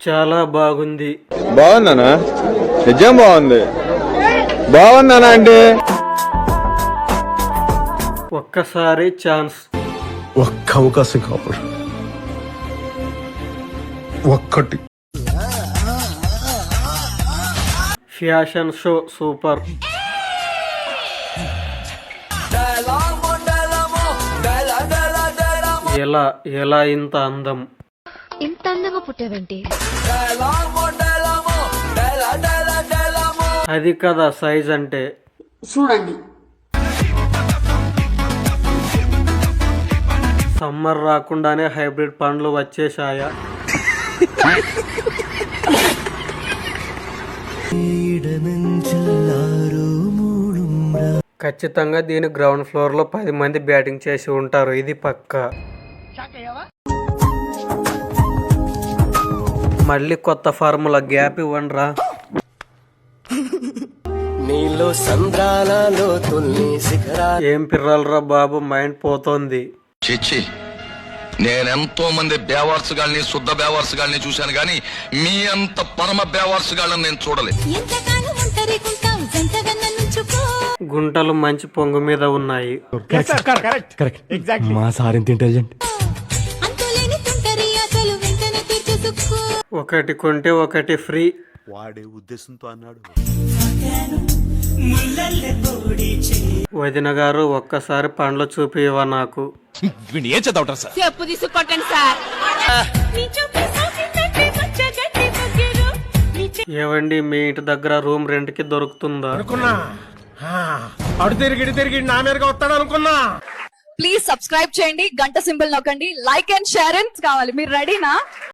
చాలా బాగుంది. బాగుందనా? నిజం బాగుంది. బాగుందనా అంటే ఒక్కసారి ఛాన్స్. ఒక్క అవకాశం కావాలి. ఒక్కటి. Fashion show super. ఎలా ఎలా ఇంత అందం? ఇంత అందంగా పుట్టావేంటి? అది కదా సైజ్ అంటే. చూడండి, సమ్మర్ రాకుండానే హైబ్రిడ్ పండ్లు వచ్చేసాయా? ఖచ్చితంగా దీని గ్రౌండ్ ఫ్లోర్ లో 10 మంది బ్యాటింగ్ చేసి ఉంటారు, ఇది పక్కా. మళ్ళీ కొత్త ఫార్ములా, గ్యాప్ ఇవ్వండిరా. ఏం పిర్రాలరా బాబు, మైండ్ పోతోంది. చిచ్చి, నేనెంతో మంది బేవార్స్ గాల్ని, శుద్ధ బేవార్స్ గాల్ని చూశాను గాని మీ అంత పరమ బేవార్స్ గాళ్ళని నేను చూడలేదు. గుంటలు మంచి పొంగు మీద ఉన్నాయి. మా సార్ ఇంత ఇంటెలిజెంట్. ఒకటి కొంటే ఒకటి ఫ్రీ. వాడే ఉద్దేశంతో అన్నాడు. వదిన గారు ఒక్కసారి పండ్లు చూపివా నాకు. ఏం చదవటం సార్? చెప్పు తీసుకొట్టండి సార్. ఏవండి, మీ ఇంటి దగ్గర రూమ్ రెంట్ కి దొరుకుతుందా? అడు తిరిగి నా మీదగా వస్తాడు అనుకున్నా. ప్లీజ్ సబ్స్క్రైబ్ చేయండి, గంట సింబల్ నొక్కండి, లైక్ అండ్ షేర్ కావాలి. మీరు రెడీనా?